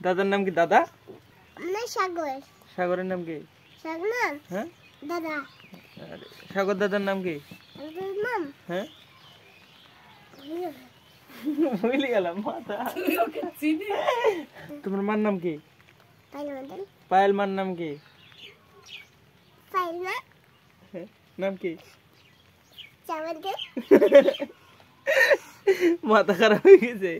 দাদার নাম কি? দাদা না সাগর। সাগরের নাম কি? সাগর না হ্যাঁ দাদা। আরে সাগর দাদার নাম কি? নাম হ্যাঁ ভুলে গেলাম মাথা। তোমার মার নাম কি? পায়েল মার নাম কি? পায়েল না নাম কি? চাওয়ারকে। মাথা খারাপ হয়ে গেছে।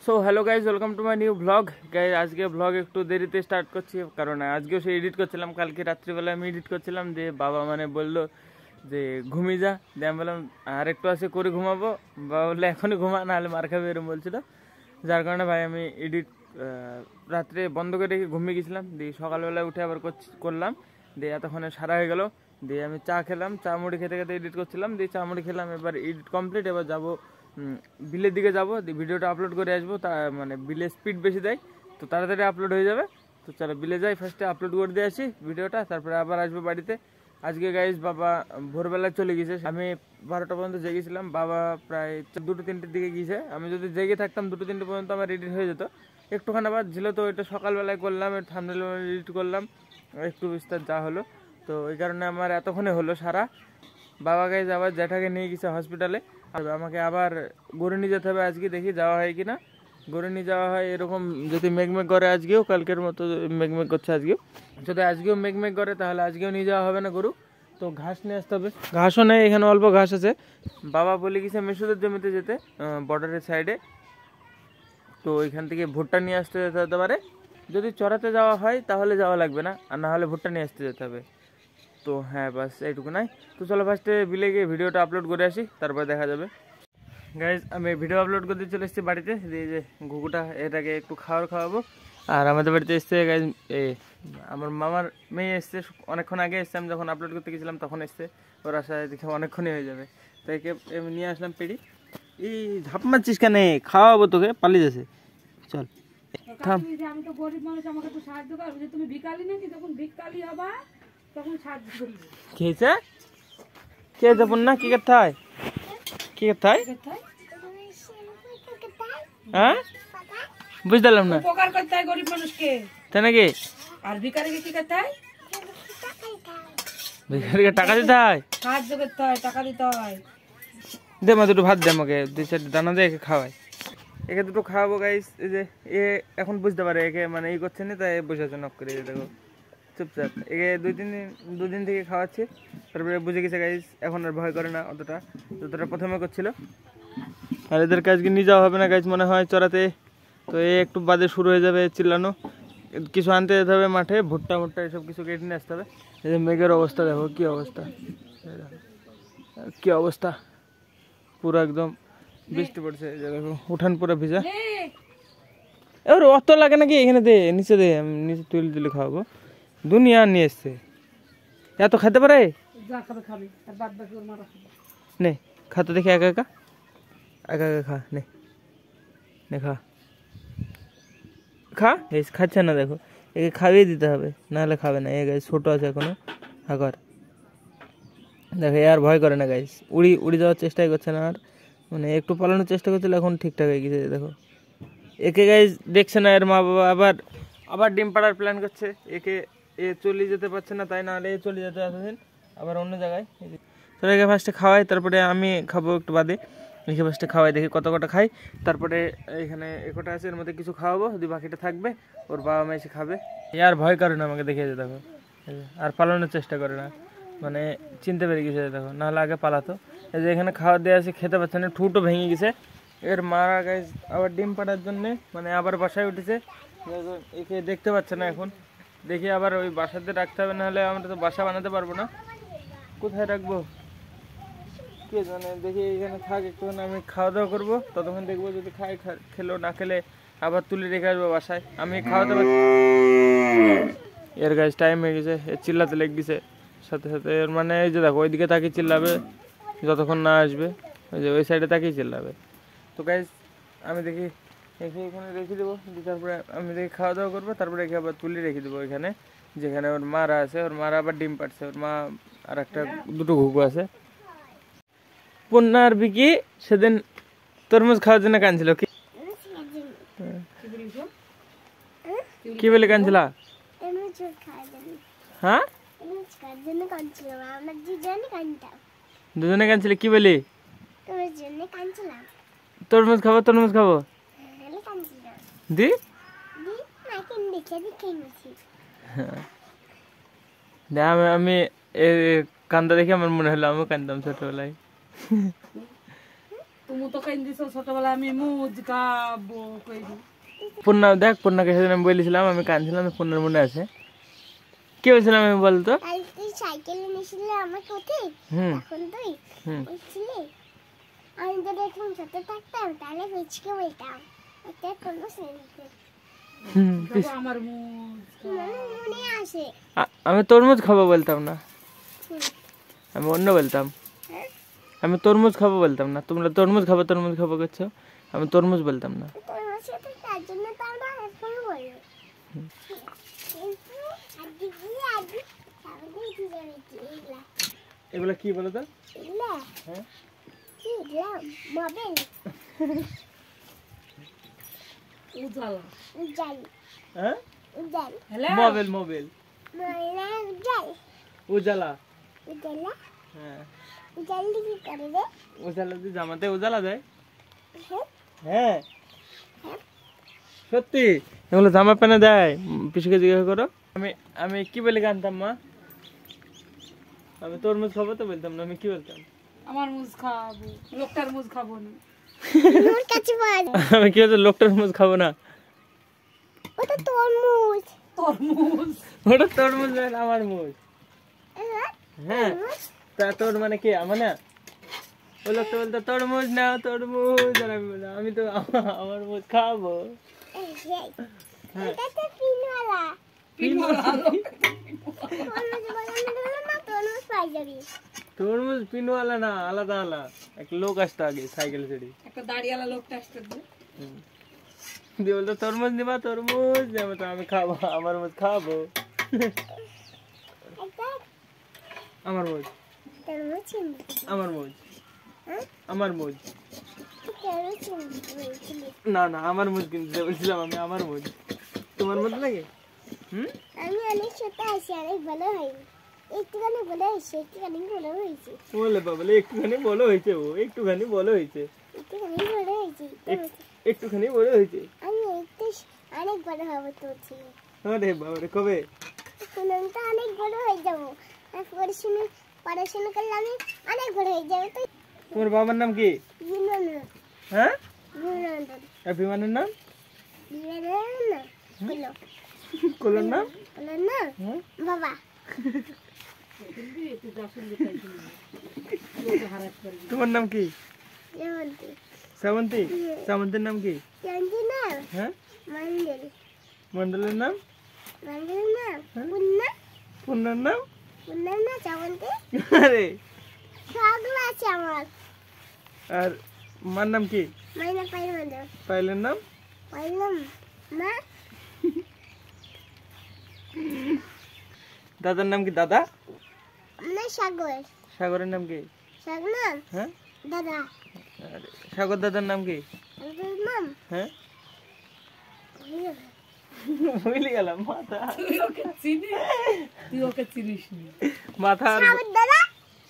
So hello guys, welcome to my new blog. Guys আজকে ব্লগ একটু দেরিতে স্টার্ট করছি, কারণ আজকেও সে এডিট করছিলাম। কালকে রাত্রিবেলা আমি এডিট করছিলাম, দিয়ে বাবা মানে বললো যে ঘুমিয়ে যা। দিয়ে আমি বললাম আর একটু আছে করে ঘুমাবো। বাবা বললো এখনই ঘুমা, নাহলে মার খাবে, এরকম বলছিল। যার কারণে ভাই আমি এডিট রাত্রে বন্ধ করে রেখে ঘুমিয়ে গেছিলাম। দিয়ে সকালবেলায় উঠে আবার করলাম। দিয়ে এতক্ষণে সারা হয়ে গেল। দিয়ে আমি চা খেলাম, চা মুড়ি খেতে খেতে এডিট করছিলাম। দিয়ে চা মুড়ি খেলাম, এবার এডিট কমপ্লিট। এবার যাবো বিলের দিকে যাবো, দিয়ে ভিডিওটা আপলোড করে আসবো। তা মানে বিলে স্পিড বেশি দেয়, তো তাড়াতাড়ি আপলোড হয়ে যাবে। তো চলো বিলে যাই, ফার্স্টে আপলোড করে দিয়ে আসি ভিডিওটা, তারপরে আবার আসবো বাড়িতে। আজকে গাইজ বাবা ভোরবেলায় চলে গেছে, আমি 12টা পর্যন্ত জেগেছিলাম। বাবা প্রায় 2-3টের দিকে গিয়েছে। আমি যদি জেগে থাকতাম 2-3টে পর্যন্ত আমার এডিট হয়ে যেত। একটুখানি আবার ছিল, তো এটা সকালবেলায় করলাম, থাম্বনেল এডিট করলাম, একটু বিস্তার যা হলো। তো এই কারণে আমার এতক্ষণে হলো সারা। বাবা গাইজ আবার জ্যাঠাকে নিয়ে গেছে হসপিটালে, আর আমাকে আবার গরু নিয়ে যেতে হবে। আজকে দেখি যাওয়া হয় কিনা, গরু নিয়ে যাওয়া হয়। এরকম যদি মেঘমেঘ করে আজকেও, কালকের মতো মেঘমেঘ করছে আজকেও, যদি আজকেও মেঘমেঘ করে তাহলে আজকেও নিয়ে যাওয়া হবে না গরু। তো ঘাস নিয়ে আসতে হবে, ঘাসও নেই এখানে, অল্প ঘাস আছে। বাবা বলে গেছে মেসুদের জমিতে যেতে, বর্ডারের সাইডে। তো ওইখান থেকে ভুট্টা নিয়ে আসতে যেতে হতে পারে। যদি চড়াতে যাওয়া হয় তাহলে যাওয়া লাগবে না, আর না হলে ভুট্টা নিয়ে আসতে যেতে হবে। তো হ্যাঁ বাস এইটুকু নাই। তো চলো ফার্স্টে বিলে গিয়ে ভিডিওটা আপলোড করে আসি, তারপর দেখা যাবে। গাইজ আমি ভিডিও আপলোড করতে চলে এসেছি বাড়িতে। এই যে ঘুঘুটা, এটাকে একটু খাওয়াবো। আর আমাদের বাড়িতে এসছে গাইজ আমার মামার মেয়ে এসছে, অনেকক্ষণ আগে এসছে। আমি যখন আপলোড করতে গেছিলাম তখন এসছে। ওর আশায় দেখে অনেকক্ষণই হয়ে যাবে, তাই একে নিয়ে আসলাম পেড়ি। এই ঝাপ মারছিস কেন? খাওয়াবো তোকে, পালিয়ে যাচ্ছে। চল থাম। আমি তো গরিব মানুষ, আমাকে একটু সাহায্য করবে। যে তুমি ভিখারি নাকি, যখন ভিখারি হবা তখন সাহায্য করবে। খেয়েছে কে যাবন না? কি করতে হয়, কি করতে হয়? হ্যাঁ বুঝতে পারলাম না। উপকার করতে হয় গরিব মানুষকে, তাই নাকি? আর ভিখারিকে কি করতে হয়? ভিখারিকে টাকা দিতে হয়, সাহায্য করতে হয়, টাকা দিতে হয়। দে মা দুটো ভাত দে আমাকে, 2-4 দানা দে, একে খাওয়াই। একে দুটো খাওয়াবো গাইস। এই যে এ এখন বুঝতে পারে, একে মানে ই করছে না, তাই বসে আছে নক করে। দেখো চুপচাপ, একে 2-3 দিন থেকে খাওয়াচ্ছে, তারপরে বুঝে গেছে গাইস। এখন আর ভয় করে না অতটা, যতটা প্রথমে করছিল। আর এদেরকে আজকে নিয়ে যাওয়া হবে না গাইস মনে হয় চড়াতে। তো এ একটু বাদে শুরু হয়ে যাবে চিল্লানো। কিছু আনতে যেতে হবে মাঠে, ভুট্টা এসব কিছু কেটে নিয়ে আসতে হবে। এই যে মেঘের অবস্থা দেখো, কি অবস্থা, কি অবস্থা, পুরো একদম বৃষ্টি পড়ছে। এই যে দেখো উঠান পুরো ভিজা। এবার অত লাগে নাকি? এখানে দে, নিচে দে, আমি নিচে তুলে তুলে খাওয়াবো। দুনিয়া নিয়ে এসছে, এত খেতে পারে? নে খাতে দেখে, একা একা খা, নে খা খা। এই খাচ্ছে না, দেখো একে খাইয়ে দিতে হবে, নাহলে খাবে না। এ গাইস ছোট আছে এখনো, হাগর দেখো। আর ভয় করে না গাইস, উড়ি যাওয়ার চেষ্টাই করছে না। আর মানে একটু পালানোর চেষ্টা করছিল, এখন ঠিকঠাক হয়ে গেছে। দেখো একে গাইস দেখছে না, এর মা বাবা আবার ডিম পাড়ার প্ল্যান করছে। এ চলে যেতে পারছে না, তাই নাহলে এ চলে যেতে এতদিন আবার অন্য জায়গায়। তো একে ফার্স্টে খাওয়াই, তারপরে আমি খাবো একটু বাদে। একে ফার্স্টে খাওয়াই, দেখি কত কটা খাই, তারপরে এখানে একটা আছে, এর মধ্যে কিছু খাওয়াবো, যদি বাকিটা থাকবে ওর বাবা মা এসে খাবে। আর ভয় করে না আমাকে দেখে, যে দেখো আর পালানোর চেষ্টা করে না, মানে চিনতে পেরে গেছে। দেখো নাহলে আগে পালাতো। এই যে এখানে খাওয়া দেওয়া আছে, খেতে পারছে না, ঠুটো ভেঙে গেছে। এর মারা গাইস আবার ডিম পাড়ার জন্যে মানে আবার বাসায় উঠেছে। একে দেখতে পাচ্ছে না এখন, দেখি আবার ওই বাসাতে রাখতে হবে, নাহলে আমরা তো বাসা বানাতে পারবো না। কোথায় রাখবো কে জানে, দেখি এখানে থাক একটুখানি, আমি খাওয়া দাওয়া করবো, ততক্ষণ দেখবো যদি খেলো, না খেলে আবার তুলে রেখে আসবো বাসায়। আমি খাওয়াতে পারছি। এর গাইস টাইম হয়ে গেছে, এর চিল্লাতে লেগে গেছে সাথে সাথে। এর মানে এই যে দেখো ওইদিকে তাকিয়ে চিল্লাবে যতক্ষণ না আসবে, ওই যে ওই সাইডে তাকিয়ে চিল্লাবে। তো গাইস আমি দেখি একে এখানে রেখে দেবো, তারপরে আমি দেখি খাওয়া দাওয়া করবো, তারপরে একে আবার তুলে রেখে দেবো এখানে, যেখানে ওর মারা আছে। ওর মারা আবার ডিম পাড়ছে, ওর মা আর একটা দুটো ঘুঘু আছে। পূর্ণার বিকি সেদিন তরমুজ খাওয়ার জন্য কাঁদছিল। কি কি বলে কাঁদছিলা? এমনি চোখ খাওয়ার জন্য। হ্যাঁ, এমনি খাওয়ার জন্য কাঁদছিলাম। আমরা দুজনে কাঁদতাম। দুজনে কাঁদছিলে কি বলি? তোমার জন্য কাঁদছিলাম। তরমুজ খাবো, তরমুজ খাবো। আমি কাঁদছিলাম। দি দি মাকে দেখে দেখে নিয়েছি। আমি কান্দা দেখে আমার মনে হলো আমিও কান্দতাম ছোটবেলায়। তুমি তো কান্দিছো ছোটবেলা, আমি মুজ খাবো কইলি। পূর্ণা দেখ, পূর্ণাকে সেদিন আমি বলেছিলাম আমি কাঁদছিলাম, পূর্ণার মনে আছে। কি বলছিলাম আমি বলতো? আর তুই সাইকেলে নিয়েছিলে আমার কোঠে। হুম এখন তুই হুম বলছিলি আমি যদি এখন ছোট থাকতাম তাহলে পিচকে বলতাম। এটা কোনো সেন্স হুম, দেখো আমার মুজ মনে আসে। আমি তরমুজ খাবো বলতাম না, হুম। আমি অন্য বলতাম। হ্যাঁ? আমি তরমুজ খাবো বলতাম না, তোমরা তরমুজ খাবো করছো, আমি তরমুজ বলতাম না। তোমার সাথে তার জন্য তো আমরা এখন বলি। কিন্তু আজকে সামনে দিয়ে এগুলা এগুলো কি বলো তো? এগুলা হ্যাঁ, কি এগুলা মোবাইল উজালা। উজাল হ্যাঁ, উজাল হ্যালো মোবাইল মোবাইল ময়লা উজাল উজালা। উজালা হ্যাঁ, উজাল দিয়ে কি করে রে? উজালা দিয়ে জামাতে উজালা দেয়। হ্যাঁ? হ্যাঁ, সত্যি এগুলো জামা প্যান্টে দেয়। পিসুকে জিজ্ঞাসা করো। আমি আমি কি বলে কানতাম মা? আমি তরমুজ খাবো তো বলতাম না, আমি কি বলতাম? আমার মুজ খাবো, লোকটার মুজ খাবো না। তোর কাছে পাওয়া যায়। আমি কি বলছি? লোকটার মুজ খাবো না। ওটা তরমুজ। তরমুজ ওটা তরমুজ নয়, আমার মুজ। হ্যাঁ? হ্যাঁ, তা তোর মানে কি আমার না? ওই লোকটা বলতো তরমুজ নাও তরমুজ, আর আমি বললাম আমি তো আমার মুজ খাবো। এই সেই। হ্যাঁ, এটা তো পিনওয়ালা। তরমুজ বলে না তরমুজ পাই যাবি। তরমুজ পিনওয়ালা না, আলাদা আলাদা। একটা লোক আসতো আগে সাইকেল চড়ি, একটা দাড়িওয়ালা লোকটা আসতে দে। দিয়ে বলতো তরমুজ নিবা তরমুজ, দিয়ে বলতো আমি খাবো, আমার মুজ খাবো। একটা আমার মুজ, তরমুজ চিনি। আমার মুজ, হ্যাঁ? আমার মুজ। তরমুজ চিনি বলছিলি। না না, আমার মুজ কিনতে বলছিলাম আমি, আমার মুজ। তোমার মুজ লাগে? হুম, আমি অনেক ছোট আছি, অনেক ভালো হয়নি। একটুখানি বড় হয়েছে, একটুখানি বড় হয়েছে, বলে বাবলে একটুখানি বলো হয়েছে, ও একটুখানি বলো হয়েছে, একটুখানি বড় হয়েছে। একটুখানি বড় হয়েছে। আমি একটু অনেক বড় হবো তোর থেকে। আরে বাবারে, কবে? এখন আমি তো অনেক বড় হয়ে যাবো। আর পড়াশোনা করলে আমি অনেক বড় হয়ে যাবো। তো তোমার বাবার নাম কি? বিমানন হ্যাঁ, বিমানন আর বিমানের নাম? বিমানন হলো কোলোর নাম? হলো না হ্যাঁ, বাবা। তোমার নাম কি? যেমনটি শ্রাবন্তী। শ্রাবন্তীর নাম কি? জানতি না হ্যাঁ, মন্দির মন্ডলের নাম? মন্দির না পুন্না পূর্ণার নাম? পুন্না না যেমনটি আরে, সবগুলো আছে আমার। আর মার নাম কি? মাইনা পাইলাম পাইলের নাম? পাইলাম মা। দাদার নাম কি? দাদা। না সাগর সাগরের নাম কি? সাগর না হ্যাঁ, দাদা। আরে, সাগর দাদার নাম কি? মাম হ্যাঁ, ভুলে গেলাম মাথা। তুই ওকে চিনিস? তুই ওকে চিনিস নি? মাথা আর সাগর দাদা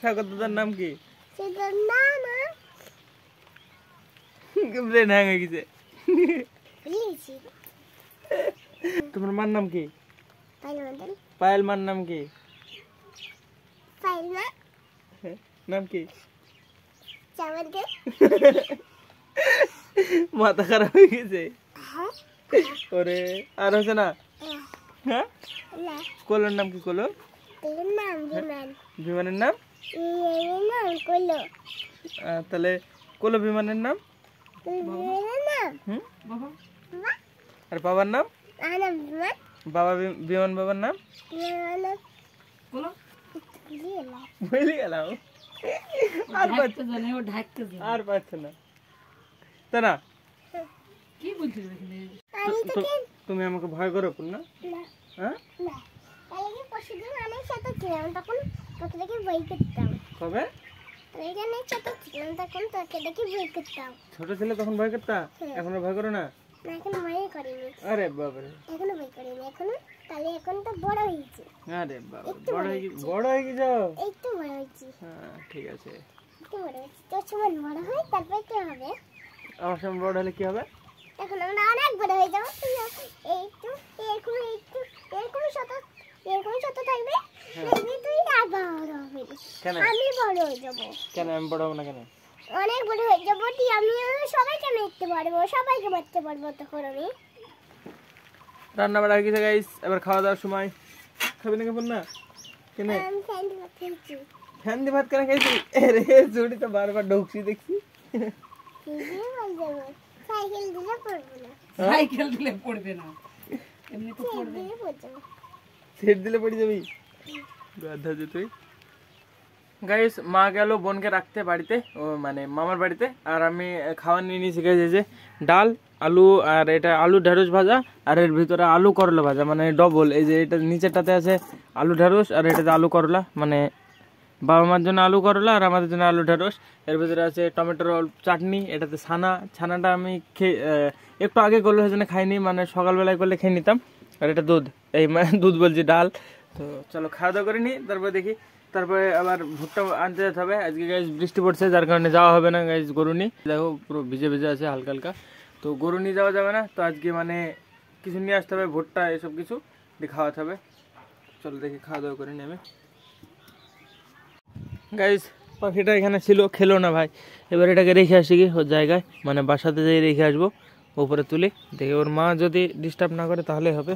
সাগর দাদার নাম কি? সেটার না না ব্রেন হ্যাং হয়ে গেছে। লিখি তোমার মার নাম কি? পাইলাম পায়েল মার নাম কি? পাইলা হ্যাঁ, নাম কি? চাওয়ারকে মাথা খারাপ হয়ে গেছে। হ্যাঁ ওরে, আর হচ্ছে না? হ্যাঁ, না কোলোর নাম কি? কোলো? তোর নাম বিমান বিমানের নাম? নাম কইলো তাহলে কোলো বিমানের নাম? বিমানের নাম হুম, বাবা বাবা আর বাবার নাম? আনাম বিমান বাবা বিমান বাবার নাম? বিমান বলো। দিলা ভুলে গেলাম। আর ঢাকতে জানে, ও ঢাকতে জানে। আর পাচ্ছে না, তাই না? কি বলছিস এখানে? আমি তো তুমি আমাকে ভয় করো না? না হ্যাঁ, না তাহলে পরশুদিন আমার সাথে ছিলাম তখন তোকে দেখে বই করতাম। কবে? এখানে ছোট ছিলাম তখন তোকে দেখে বই করতাম। ছোট ছেলে তখন ভয় করতা, হ্যাঁ। এখন আর ভয় করো না? না এখনো বই করিনি। আরে বাবারে, এখনো বই করিনি এখনো, তাহলে এখন তো বড় হয়েছে। আরে বাবা, বড় হয়ে গেছো? এই তো বড় হয়েছি। হ্যাঁ ঠিক আছে, একটু বড় হয়েছি, তোর সময় বড় হয় তারপরে কি হবে? আমার সময় বড় হলে কি হবে? এখন আমরা অনেক বড় হয়ে যাবো, তুই একটু এরকমই শত থাকবে, দেখবি তুই আর বড় হবি। কেন? আমি বড় হয়ে যাবো। কেন আমি বড় হবো না কেন? অনেক বড় হয়ে যাবো, তুই আমিও সবাইকে মারতে পারবো, সবাইকে মারতে পারবো তখন আমি। রান্না বাড়া হয়ে গেছে গাইস, এবার খাওয়া দাওয়ার সময়। খাবি না কেমন না? কেন আমি ফ্যান দিয়ে খেয়েছি। ফ্যান দিয়ে ভাত কেন খাইছি? আরে জুড়ি তো বারবার ঢুকছি দেখছি। সাইকেল দিলে পড়বো না, সাইকেল দিলে পড়বে না, এমনি তো সাইকেল পড়বে। দিলে পড়বো। সেট দিলে পড়ে যাবি, গাধা যে তুই। গাইস মা গেল বোনকে রাখতে বাড়িতে, ও মানে মামার বাড়িতে, আর আমি খাওয়া নিয়ে নিয়েছি গাইস। এই যে ডাল, আলু, আর এটা আলু ঢেঁড়স ভাজা, আর এর ভিতরে আলু করলা ভাজা, মানে ডবল। এই যে এটা নিচেরটাতে আছে আলু ঢেঁড়স, আর এটাতে আলু করলা, মানে বাবা মার জন্য আলু করলা আর আমাদের জন্য আলু ঢেঁড়স। এর ভিতরে আছে টমেটোর চাটনি, এটাতে ছানাটা আমি একটু আগে করলে সেজন্য খাইনি, মানে সকালবেলায় করলে খেয়ে নিতাম। আর এটা দুধ, এই মানে দুধ বলছি, ডাল। তো চলো খাওয়া দাওয়া করে নিই, তারপরে দেখি, তারপরে আবার ভুট্টা আনতে যেতে হবে। আজকে গাইজ বৃষ্টি পড়ছে, যার কারণে যাওয়া হবে না গাইজ। গরু নিয়ে দেখো পুরো ভিজে ভিজে আছে হালকা হালকা, তো গরু নিয়ে যাওয়া যাবে না। তো আজকে মানে কিছু নিয়ে আসতে হবে, ভুট্টা এসব কিছু দিয়ে খাওয়াতে হবে। চলো দেখি খাওয়া দাওয়া করে নিই আমি। গাইজ পাখিটা এখানে ছিল, খেলো না ভাই, এবার এটাকে রেখে আসি কি ওর জায়গায়, মানে বাসাতে যাই রেখে আসবো, উপরে তুলি। দেখি ওর মা যদি ডিস্টার্ব না করে তাহলে হবে।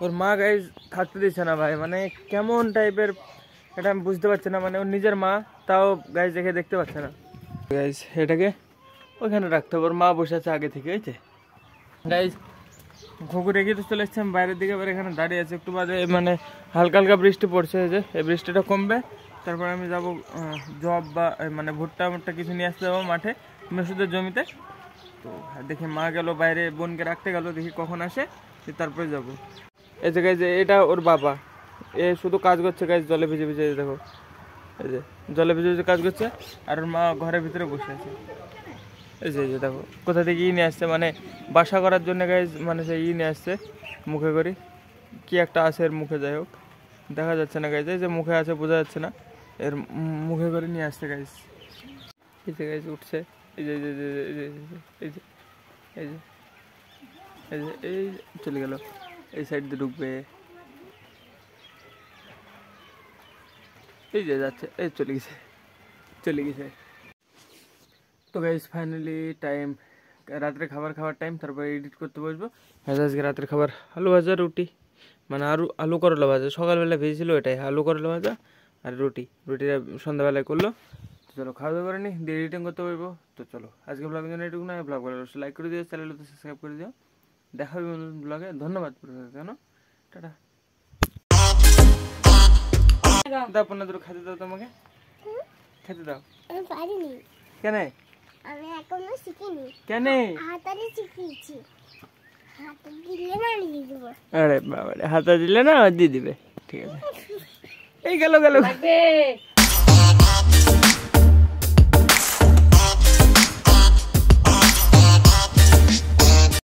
ওর মা গাইজ থাকতে দিচ্ছে না ভাই, মানে কেমন টাইপের এটা আমি বুঝতে পারছি না, মানে ওর নিজের মা, তাও গাইজ দেখে দেখতে পাচ্ছে না। গাইজ এটাকে ওইখানে রাখতে হবে, ওর মা বসে আছে আগে থেকে, হয়েছে গাইজ। ঘুঘু রেখে তো চলে এসছি আমি বাইরের দিকে, এবার এখানে দাঁড়িয়ে আছে। একটু বাদে মানে হালকা হালকা বৃষ্টি পড়ছে, যে এই বৃষ্টিটা কমবে, তারপরে আমি যাবো জব বা মানে ভুট্টা কিছু নিয়ে আসতে যাবো মাঠে, মেসুদের জমিতে। তো দেখি মা গেল বাইরে, বোনকে রাখতে গেল, দেখি কখন আসে, তারপরে যাবো। এই যে গাইজ এটা ওর বাবা, এ শুধু কাজ করছে গাইজ, জলে ভিজে ভিজে, দেখো এই যে জলে ভিজে ভিজে কাজ করছে, আর ওর মা ঘরের ভিতরে বসে আছে। এই যে দেখো কোথা থেকে নিয়ে আসছে, মানে বাসা করার জন্য গাইজ, মানে সে নিয়ে আসছে মুখে করি, কি একটা আছে এর মুখে, যাই হোক দেখা যাচ্ছে না গাইজ, এই যে মুখে আছে বোঝা যাচ্ছে না, এর মুখে করে নিয়ে আসছে গাইজ। এই যে গাইজ উঠছে, এই যে এই যে এই যে এই যে এই যে এই চলে গেল, এই সাইড দিয়ে ঢুকবে, এই যে যাচ্ছে, এই চলে গেছে। তো গাইজ ফাইনালি টাইম, রাত্রে খাবার খাওয়ার টাইম, তারপরে এডিট করতে বসবো। আজকে রাত্রে খাবার আলু ভাজা, রুটি, মানে আলু করলা ভাজা, সকালবেলা ভেজেছিল এটাই, আলু করলা ভাজা আর রুটিটা সন্ধ্যাবেলায় করলো। তো চলো খাওয়া দাওয়া করে নি, দিয়ে এডিটিং করতে পারবো। তো চলো আজকে ব্লগের জন্য এটুকু না, ব্লগ ভালো লাইক করে দিও, চ্যানেলটা সাবস্ক্রাইব করে দিও। দেখা হবে ব্লগে, ধন্যবাদ পুরো কেন, টাটা। দাও আপনাদের খেতে দাও, তোমাকে খেতে দাও। আমি পারিনি। কেন? আমি এখনো শিখিনি। কেন? হাতারে শিখিয়েছি, হাতে দিলে মারিয়ে দেবো। আরে বাবা, হাতা দিলে না দিয়ে দিবে, ঠিক আছে। এই গেল লাগবে